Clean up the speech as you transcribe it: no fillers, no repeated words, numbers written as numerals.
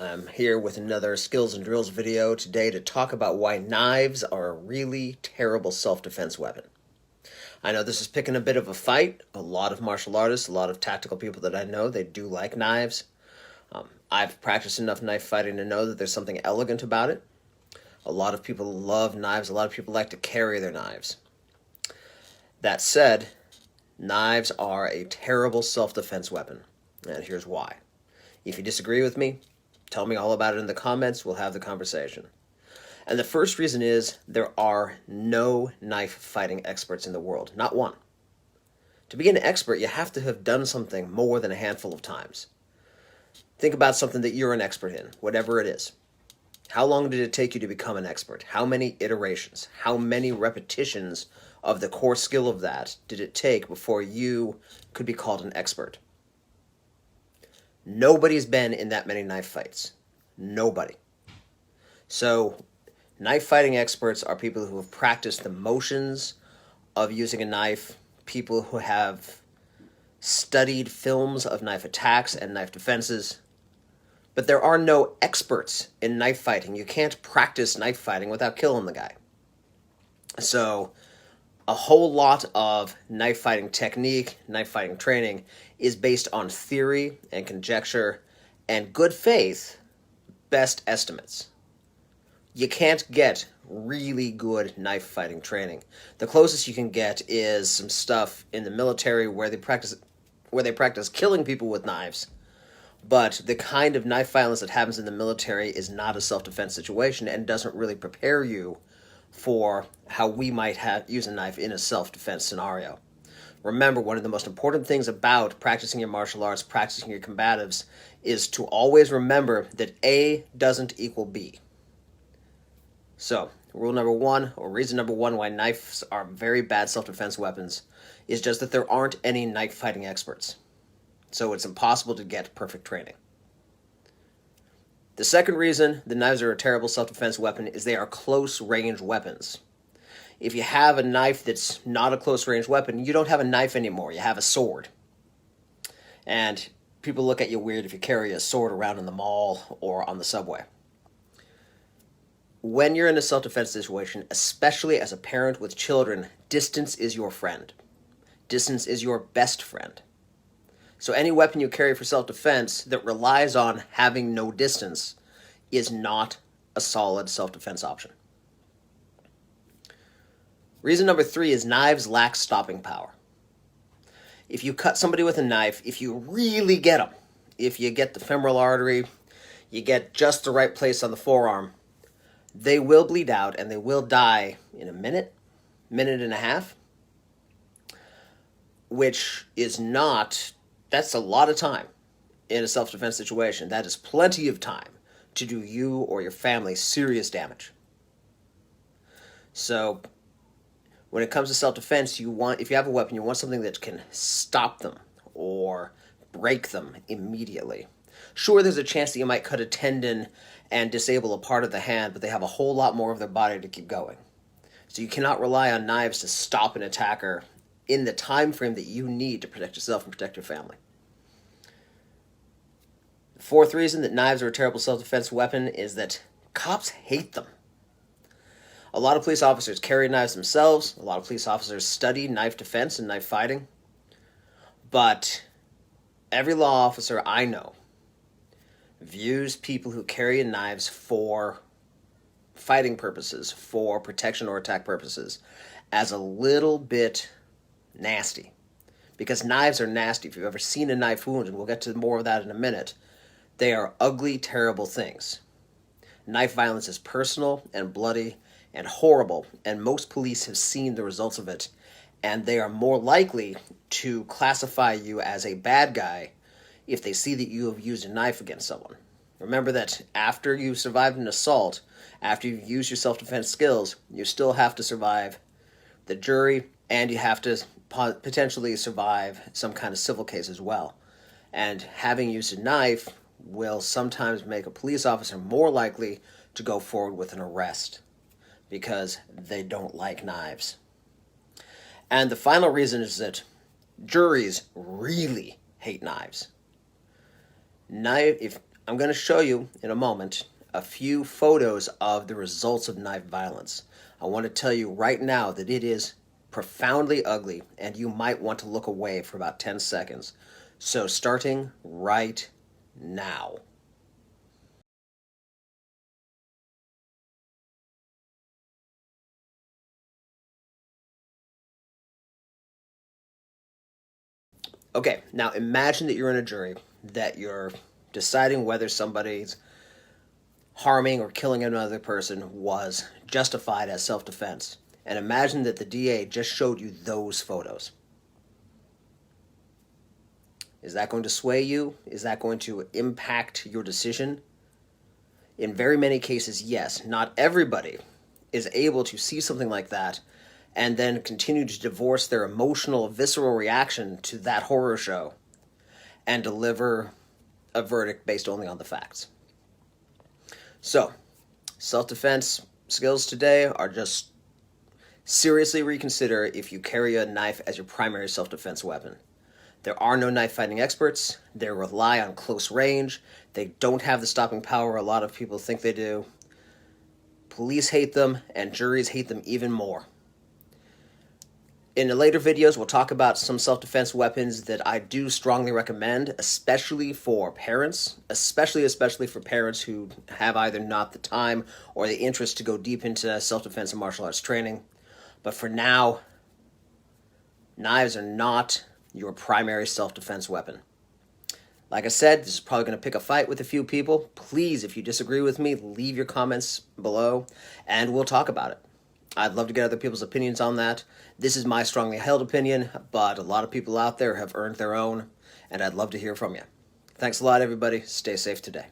I'm here with another skills and drills video today to talk about why knives are a really terrible self-defense weapon. I know this is picking a bit of a fight. A lot of martial artists, a lot of tactical people that I know, they do like knives. I've practiced enough knife fighting to know that there's something elegant about it. A lot of people love knives. A lot of people like to carry their knives. That said, knives are a terrible self-defense weapon, and here's why. If you disagree with me, tell me all about it in the comments. We'll have the conversation. And the first reason is there are no knife fighting experts in the world. Not one. To be an expert, you have to have done something more than a handful of times. Think about something that you're an expert in, whatever it is. How long did it take you to become an expert? How many iterations? How many repetitions of the core skill of that did it take before you could be called an expert? Nobody's been in that many knife fights. Nobody. So, knife fighting experts are people who have practiced the motions of using a knife, people who have studied films of knife attacks and knife defenses. But there are no experts in knife fighting. You can't practice knife fighting without killing the guy. So, a whole lot of knife fighting technique, knife fighting training is based on theory and conjecture and good faith, best estimates. You can't get really good knife fighting training. The closest you can get is some stuff in the military where they practice killing people with knives. But the kind of knife violence that happens in the military is not a self-defense situation and doesn't really prepare you for how we might use a knife in a self-defense scenario. Remember, one of the most important things about practicing your martial arts, practicing your combatives, is to always remember that A doesn't equal B. So, rule number one, or reason number one why knives are very bad self-defense weapons, is just that there aren't any knife fighting experts. So it's impossible to get perfect training. The second reason the knives are a terrible self-defense weapon is they are close-range weapons. If you have a knife that's not a close-range weapon, you don't have a knife anymore. You have a sword. And people look at you weird if you carry a sword around in the mall or on the subway. When you're in a self-defense situation, especially as a parent with children, distance is your friend. Distance is your best friend. So any weapon you carry for self-defense that relies on having no distance is not a solid self-defense option. Reason number three is knives lack stopping power. If you cut somebody with a knife, if you really get them, if you get the femoral artery, you get just the right place on the forearm, they will bleed out and they will die in a minute, minute and a half, which is not... That's a lot of time in a self-defense situation. That is plenty of time to do you or your family serious damage. So, when it comes to self-defense, if you have a weapon, you want something that can stop them or break them immediately. Sure, there's a chance that you might cut a tendon and disable a part of the hand, but they have a whole lot more of their body to keep going. So you cannot rely on knives to stop an attacker in the time frame that you need to protect yourself and protect your family. The fourth reason that knives are a terrible self-defense weapon is that cops hate them. A lot of police officers carry knives themselves. A lot of police officers study knife defense and knife fighting. But every law officer I know views people who carry knives for fighting purposes, for protection or attack purposes, as a little bit nasty. Because knives are nasty. If you've ever seen a knife wound, and we'll get to more of that in a minute, they are ugly, terrible things. Knife violence is personal and bloody and horrible, and most police have seen the results of it, and they are more likely to classify you as a bad guy if they see that you have used a knife against someone. Remember that after you've survived an assault, after you've used your self-defense skills, you still have to survive the jury, and you have to potentially survive some kind of civil case as well. And having used a knife will sometimes make a police officer more likely to go forward with an arrest because they don't like knives. And the final reason is that juries really hate knives. If I'm going to show you in a moment a few photos of the results of knife violence. I want to tell you right now that it is profoundly ugly, and you might want to look away for about 10 seconds. So starting right now. Okay, now imagine that you're in a jury, that you're deciding whether somebody's harming or killing another person was justified as self-defense. And imagine that the DA just showed you those photos. Is that going to sway you? Is that going to impact your decision? In very many cases, yes. Not everybody is able to see something like that and then continue to divorce their emotional, visceral reaction to that horror show and deliver a verdict based only on the facts. So, self-defense skills today are just seriously reconsider if you carry a knife as your primary self-defense weapon. There are no knife fighting experts. They rely on close range. They don't have the stopping power a lot of people think they do. Police hate them, and juries hate them even more. In the later videos, we'll talk about some self-defense weapons that I do strongly recommend, especially for parents, especially for parents who have either not the time or the interest to go deep into self-defense and martial arts training. But for now, knives are not your primary self-defense weapon. Like I said, this is probably going to pick a fight with a few people. Please, if you disagree with me, leave your comments below, and we'll talk about it. I'd love to get other people's opinions on that. This is my strongly held opinion, but a lot of people out there have earned their own, and I'd love to hear from you. Thanks a lot, everybody. Stay safe today.